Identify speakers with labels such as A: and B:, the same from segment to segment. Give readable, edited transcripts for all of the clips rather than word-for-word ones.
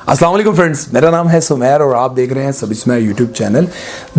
A: अस्सलाम वालेकुम फ्रेंड्स, मेरा नाम है सुमेर और आप देख रहे हैं सब इसमें यूट्यूब चैनल।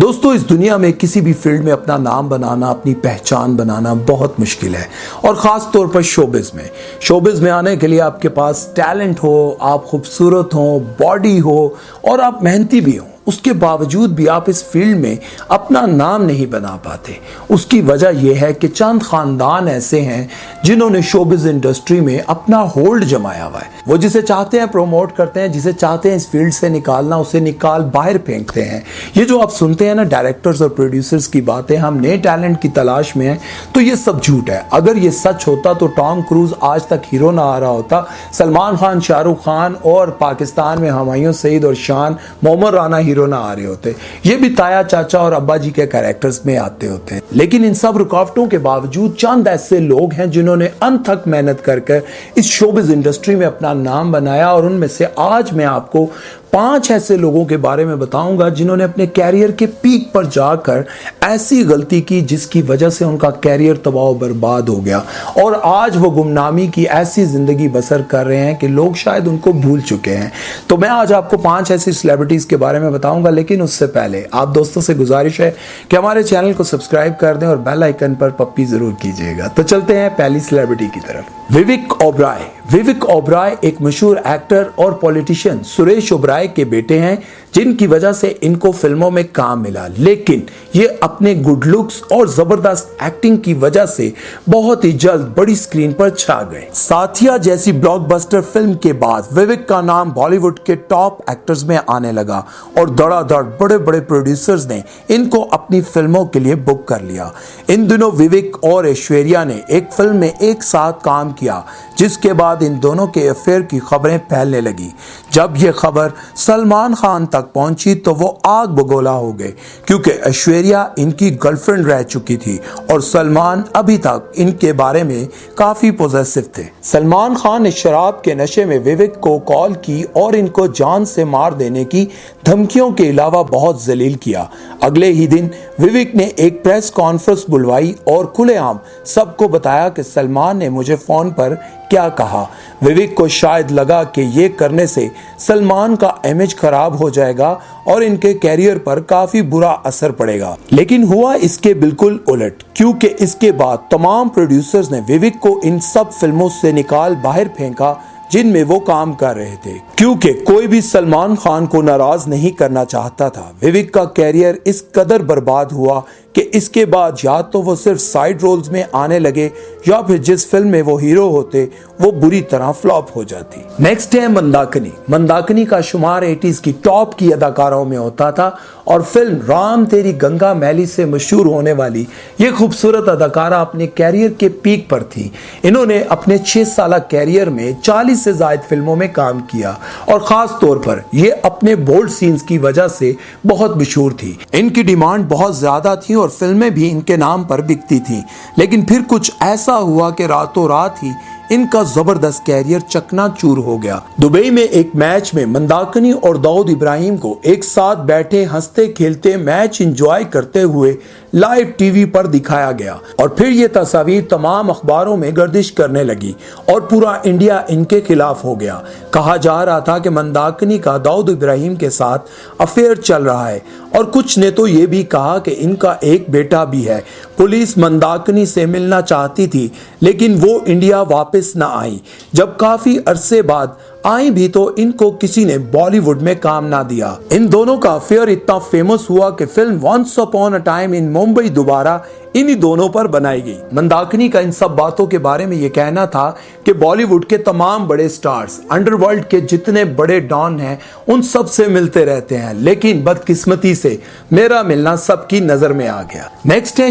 A: दोस्तों, इस दुनिया में किसी भी फील्ड में अपना नाम बनाना, अपनी पहचान बनाना बहुत मुश्किल है और ख़ास तौर पर शोबिज़ में आने के लिए आपके पास टैलेंट हो, आप खूबसूरत हो, बॉडी हो और आप मेहनती भी हो, उसके बावजूद भी आप इस फील्ड में अपना नाम नहीं बना पाते। उसकी वजह यह है कि चंद खानदान ऐसे हैं जिन्होंने शोबिज़ इंडस्ट्री में अपना होल्ड जमाया हुआ है। वो जिसे चाहते हैं प्रमोट करते हैं, जिसे चाहते हैं इस फील्ड से निकालना, उसे निकाल बाहर फेंकते हैं। ये जो आप सुनते हैं ना डायरेक्टर्स और प्रोड्यूसर्स की बातें, हम नए टैलेंट की तलाश में हैं, तो ये सब झूठ है। अगर ये सच होता तो टॉम क्रूज आज तक हीरो ना आ रहा होता, सलमान खान, शाहरुख खान और पाकिस्तान में हुमायूं सईद और शान, मोहम्मद राना हीरो ना आ रहे होते। ये भी ताया चाचा और अब्बा जी के कैरेक्टर्स में आते होते। लेकिन इन सब रुकावटों के बावजूद चंद ऐसे लोग हैं जिन्होंने अनथक मेहनत करके इस शोबिज़ इंडस्ट्री में अपना नाम बनाया और उनमें से आज मैं आपको 5 ऐसे लोगों के बारे में बताऊंगा जिन्होंने अपने कैरियर के पीक पर जाकर ऐसी गलती की जिसकी वजह से उनका कैरियर तबाह बर्बाद हो गया और आज वो गुमनामी की ऐसी जिंदगी बसर कर रहे हैं कि लोग शायद उनको भूल चुके हैं। तो मैं आज आपको 5 ऐसी सेलिब्रिटीज के बारे में बताऊंगा, लेकिन उससे पहले आप दोस्तों से गुजारिश है कि हमारे चैनल को सब्सक्राइब कर दें और बेल आइकन पर पप्पी जरूर कीजिएगा। तो चलते हैं पहली सेलिब्रिटी की तरफ। विवेक ओबराय एक मशहूर एक्टर और पॉलिटिशियन सुरेश ओबराय के बेटे हैं जिनकी वजह से इनको फिल्मों में काम मिला, लेकिन ये अपने गुड लुक्स और जबरदस्त एक्टिंग की वजह से बहुत ही जल्द बड़ी स्क्रीन पर छा गए। साथिया जैसी ब्लॉकबस्टर फिल्म के बाद विवेक का नाम बॉलीवुड के टॉप एक्टर्स में आने लगा और धड़ाधड़ बड़े बड़े प्रोड्यूसर्स ने इनको अपनी फिल्मों के लिए बुक कर लिया। इन दिनों विवेक और ऐश्वर्या ने एक फिल्म में एक साथ काम किया, जिसके बाद इन दोनों के अफेयर की खबरें फैलने लगी। जब यह खबर सलमान खान तक पहुंची तो वो आग बगोला हो गए, क्योंकि ऐश्वर्या इनकी गर्लफ्रेंड रह चुकी थी और सलमान अभी तक इनके बारे में काफी पॉजिटिव थे। सलमान खान ने शराब के नशे में विवेक को कॉल की और इनको जान से मार देने की धमकियों के अलावा बहुत जलील किया। अगले ही दिन विवेक ने एक प्रेस कॉन्फ्रेंस बुलवाई और खुलेआम सबको बताया कि सलमान ने मुझे फोन पर क्या कहा। विवेक को शायद लगा कि ये करने से सलमान का इमेज खराब हो जाएगा और इनके कैरियर पर काफी बुरा असर पड़ेगा, लेकिन हुआ इसके बिल्कुल उलट, क्योंकि इसके बाद तमाम प्रोड्यूसर्स ने विवेक को इन सब फिल्मों से निकाल बाहर फेंका जिनमें वो काम कर रहे थे, क्योंकि कोई भी सलमान खान को नाराज नहीं करना चाहता था। विवेक का कैरियर इस कदर बर्बाद हुआ कि इसके बाद या तो वो सिर्फ साइड रोल्स में आने लगे या फिर जिस फिल्म में वो हीरो होते वो बुरी तरह फ्लॉप हो जाती। नेक्स्ट है मंदाकिनी का शुमार 80s की टॉप की अदाकारों में होता था और फिल्म राम तेरी गंगा मैली से मशहूर होने वाली ये खूबसूरत अदाकारा अपने कैरियर के पीक पर थी। इन्होंने अपने 6 साल कैरियर में 40 से ज्यादा फिल्मों में काम किया और खास तौर पर ये अपने बोल्ड सीन्स की वजह से बहुत मशहूर थी। इनकी डिमांड बहुत ज्यादा थी और फिल्में भी इनके नाम पर बिकती थी, लेकिन फिर कुछ ऐसा हुआ कि रातों रात ही इनका जबरदस्त कैरियर चकनाचूर हो गया। दुबई में एक मैच में मंदाकिनी और दाऊद इब्राहिम को एक साथ बैठे हंसते खेलते मैच एंजॉय करते हुए लाइव टीवी पर दिखाया गया और फिर ये तस्वीर तमाम अखबारों में गर्दिश करने लगी और पूरा इंडिया इनके खिलाफ हो गया। कहा जा रहा था कि मंदाकिनी का दाऊद इब्राहिम के साथ अफेयर चल रहा है और कुछ ने तो ये भी कहा कि इनका एक बेटा भी है। पुलिस मंदाकिनी से मिलना चाहती थी, लेकिन वो इंडिया वापस ना आई। जब काफी अरसे बाद आई भी तो इनको किसी ने बॉलीवुड में काम ना दिया। इन दोनों का अफेयर इतना फेमस हुआ कि film once upon a time in Mumbai दोबारा इन्हीं दोनों पर बनाई गई। मंदाकिनी का इन सब बातों के बारे में यह कहना था कि बॉलीवुड के तमाम बड़े स्टार्स, अंडरवर्ल्ड के जितने बड़े डॉन हैं, उन सब से मिलते रहते हैं, लेकिन बदकिस्मती से मेरा मिलना सबकी नजर में आ गया। नेक्स्ट है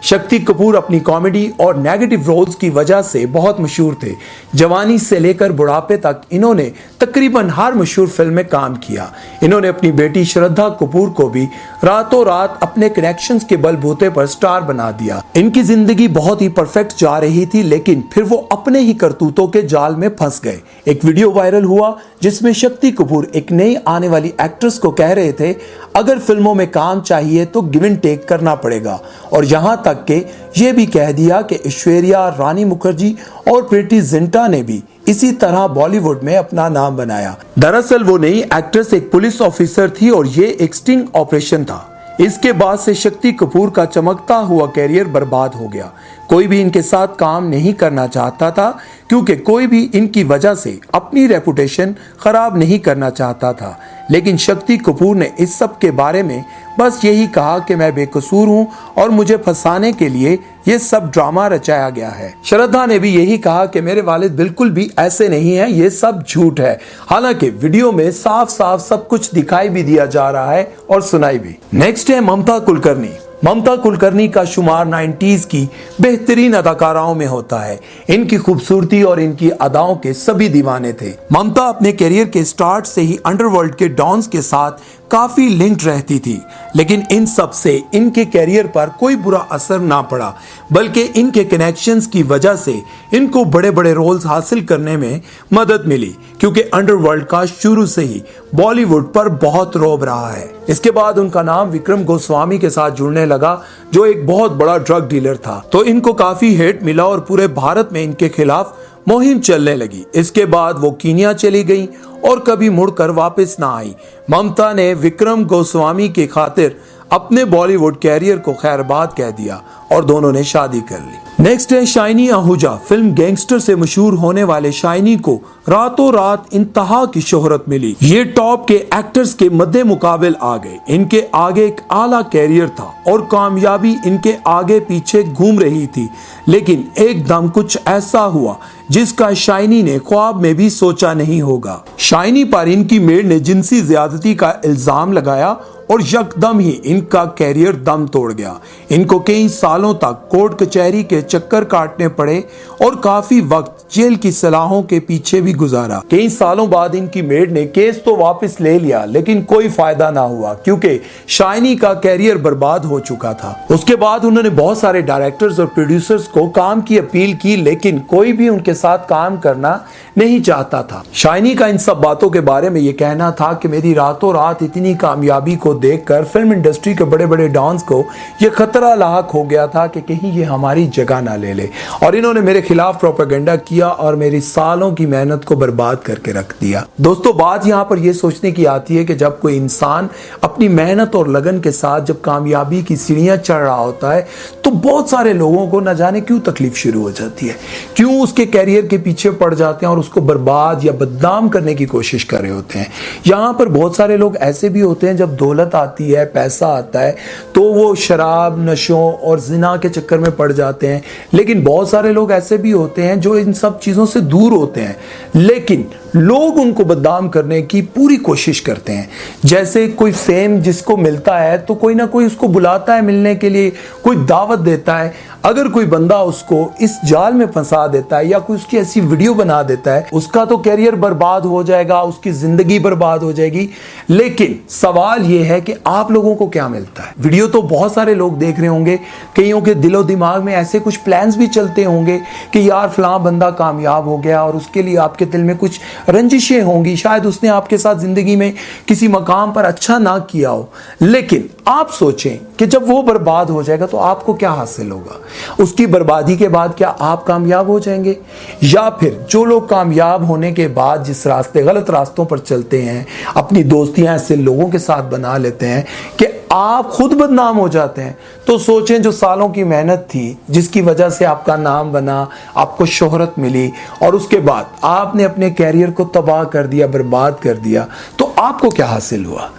A: शक्ति कपूर अपनी कॉमेडी और नेगेटिव रोल्स की वजह से बहुत मशहूर थे। जवानी से लेकर बुढ़ापे तक इन्होंने तकरीबन हर मशहूर फिल्म में काम किया। इन्होंने अपनी बेटी श्रद्धा कपूर को भी रातों रात अपने कनेक्शंस के बलबूते पर स्टार बना दिया। इनकी जिंदगी बहुत ही परफेक्ट जा रही थी, लेकिन फिर वो अपने ही करतूतों के जाल में फंस गए। एक वीडियो वायरल हुआ जिसमें शक्ति कपूर एक नई आने वाली एक्ट्रेस को कह रहे थे, अगर फिल्मों में काम चाहिए तो गिव एंड टेक करना पड़ेगा, और यहां तक के ये भी कह दिया कि ऐश्वर्या, रानी मुखर्जी और प्रीति जिंटा ने भी इसी तरह बॉलीवुड में अपना नाम बनाया। दरअसल वो नई एक्ट्रेस एक पुलिस ऑफिसर थी और ये एक स्टिंग ऑपरेशन था। इसके बाद से शक्ति कपूर का चमकता हुआ कैरियर बर्बाद हो गया। कोई भी इनके साथ काम नहीं करना चाहता था क्योंकि कोई भी इनकी वजह से अपनी रेपुटेशन खराब नहीं करना चाहता था। लेकिन शक्ति कपूर ने इस सब के बारे में बस यही कहा कि मैं बेकसूर हूं और मुझे फंसाने के लिए ये सब ड्रामा रचाया गया है। श्रद्धा ने भी यही कहा कि मेरे वालिद बिल्कुल भी ऐसे नहीं हैं, ये सब झूठ है। हालांकि वीडियो में साफ साफ सब कुछ दिखाई भी दिया जा रहा है और सुनाई भी। नेक्स्ट है ममता कुलकर्णी। ममता कुलकर्णी का शुमार 90s की बेहतरीन अदाकाराओं में होता है। इनकी खूबसूरती और इनकी अदाओं के सभी दीवाने थे। ममता अपने करियर के स्टार्ट से ही अंडरवर्ल्ड के डॉन्स के साथ काफी लिंक्ड रहती थी, लेकिन इन सब से इनके करियर पर कोई बुरा असर ना पड़ा, बल्कि इनके कनेक्शंस की वजह से इनको बड़े बड़े रोल्स हासिल करने में मदद मिली, क्योंकि अंडरवर्ल्ड का शुरू से ही बॉलीवुड पर बहुत रौब रहा है। इसके बाद उनका नाम विक्रम गोस्वामी के साथ जुड़ने लगा, जो एक बहुत बड़ा ड्रग डीलर था, तो इनको काफी हिट मिला और पूरे भारत में इनके खिलाफ मुहिम चलने लगी। इसके बाद वो कीनिया चली गई और कभी मुड़कर वापस ना आई। ममता ने विक्रम गोस्वामी के खातिर अपने बॉलीवुड कैरियर को खैरबाद कह दिया और दोनों ने शादी कर ली। नेक्स्ट है शाइनी आहूजा। फिल्म गैंगस्टर से मशहूर होने वाले शाइनी को रातों रात इंतहा की शोहरत मिली। ये टॉप के एक्टर्स के मद्दे मुकाबिल आ गए। इनके आगे एक आला कैरियर था और कामयाबी इनके आगे पीछे घूम रही थी, लेकिन एकदम कुछ ऐसा हुआ जिसका शाइनी ने ख्वाब में भी सोचा नहीं होगा। शाइनी पर इनकी मेड ने जिनसी ज्यादती का इल्जाम लगाया और यकदम ही इनका कैरियर दम तोड़ गया। इनको कई सालों तक कोर्ट कचहरी के चक्कर काटने पड़े और काफी वक्त जेल की सलाहों के पीछे भी गुजारा। कई सालों बाद इनकी मेड ने केस तो वापस ले लिया, लेकिन कोई फायदा ना हुआ क्योंकि शाइनी का कैरियर बर्बाद हो चुका था। उसके बाद उन्होंने बहुत सारे डायरेक्टर्स और प्रोड्यूसर्स को काम की अपील की, लेकिन कोई भी उनके साथ काम करना नहीं चाहता था। शाइनी का इन सब बातों के बारे में ये कहना था कि मेरी रातों रात इतनी कामयाबी को देखकर फिल्म इंडस्ट्री के बड़े बड़े डॉन्स को ये खतरा लाहक हो गया था कि कहीं ये हमारी जगह ना ले ले, और इन्होंने मेरे खिलाफ प्रोपेगेंडा किया और मेरी सालों की मेहनत को बर्बाद करके रख दिया। दोस्तों, बात यहाँ पर यह सोचने की आती है कि जब कोई इंसान अपनी मेहनत और लगन के साथ जब कामयाबी की सीढ़ियां चढ़ रहा होता है तो बहुत सारे लोगों को न जाने क्यों तकलीफ शुरू हो जाती है, क्यों उसके कैरियर के पीछे पड़ जाते हैं और उसको बर्बाद या बदनाम करने की कोशिश कर रहे होते हैं। यहाँ पर बहुत सारे लोग ऐसे भी होते हैं, जब दौलत आती है, पैसा आता है, तो वो शराब, नशों और जिना के चक्कर में पड़ जाते हैं। लेकिन बहुत सारे लोग ऐसे भी होते हैं जो इन सब चीज़ों से दूर होते हैं, लेकिन लोग उनको बदनाम करने की पूरी कोशिश करते हैं। जैसे कोई फेम जिसको मिलता है तो कोई ना कोई उसको बुलाता है मिलने के लिए, कोई दावत देता है। अगर कोई बंदा उसको इस जाल में फंसा देता है या कोई उसकी ऐसी वीडियो बना देता है, उसका तो कैरियर बर्बाद हो जाएगा, उसकी जिंदगी बर्बाद हो जाएगी। लेकिन सवाल यह है कि आप लोगों को क्या मिलता है। वीडियो तो बहुत सारे लोग देख रहे होंगे, कईयों के दिलो दिमाग में ऐसे कुछ प्लान्स भी चलते होंगे कि यार फलां बंदा कामयाब हो गया और उसके लिए आपके दिल में कुछ रंजिशें होंगी, शायद उसने आपके साथ जिंदगी में किसी मकाम पर अच्छा ना किया हो। लेकिन आप सोचें कि जब वो बर्बाद हो जाएगा तो आपको क्या हासिल होगा। उसकी बर्बादी के बाद क्या आप कामयाब हो जाएंगे? या फिर जो लोग कामयाब होने के बाद जिस रास्ते, गलत रास्तों पर चलते हैं, अपनी दोस्तियां ऐसे लोगों के साथ बना लेते हैं कि आप खुद बदनाम हो जाते हैं, तो सोचें जो सालों की मेहनत थी, जिसकी वजह से आपका नाम बना, आपको शोहरत मिली, और उसके बाद आपने अपने कैरियर को तबाह कर दिया, बर्बाद कर दिया, तो आपको क्या हासिल हुआ।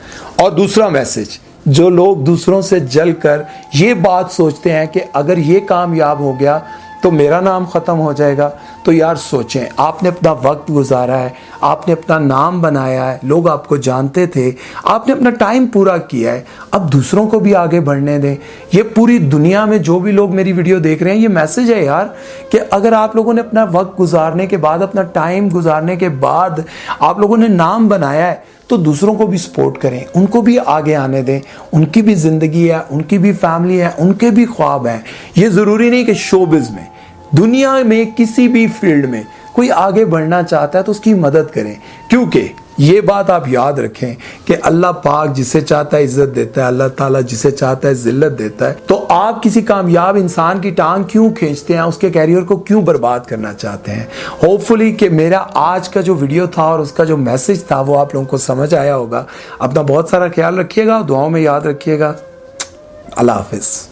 A: और दूसरा मैसेज, जो लोग दूसरों से जलकर ये बात सोचते हैं कि अगर ये कामयाब हो गया तो मेरा नाम ख़त्म हो जाएगा, तो यार सोचें, आपने अपना वक्त गुजारा है, आपने अपना नाम बनाया है, लोग आपको जानते थे, आपने अपना टाइम पूरा किया है, अब दूसरों को भी आगे बढ़ने दें। ये पूरी दुनिया में जो भी लोग मेरी वीडियो देख रहे हैं, ये मैसेज है यार कि अगर आप लोगों ने अपना वक्त गुजारने के बाद, अपना टाइम गुजारने के बाद आप लोगों ने नाम बनाया है, तो दूसरों को भी सपोर्ट करें, उनको भी आगे आने दें। उनकी भी ज़िंदगी है, उनकी भी फैमिली है, उनके भी ख्वाब हैं। ये ज़रूरी नहीं कि शोबिज़ में, दुनिया में किसी भी फील्ड में कोई आगे बढ़ना चाहता है तो उसकी मदद करें, क्योंकि ये बात आप याद रखें कि अल्लाह पाक जिसे चाहता है इज्जत देता है, अल्लाह ताला जिसे चाहता है जिल्लत देता है। तो आप किसी कामयाब इंसान की टांग क्यों खींचते हैं, उसके कैरियर को क्यों बर्बाद करना चाहते हैं। होपफुली कि मेरा आज का जो वीडियो था और उसका जो मैसेज था वो आप लोगों को समझ आया होगा। अपना बहुत सारा ख्याल रखिएगा, दुआओं में याद रखिएगा। अल्लाह हाफिज़।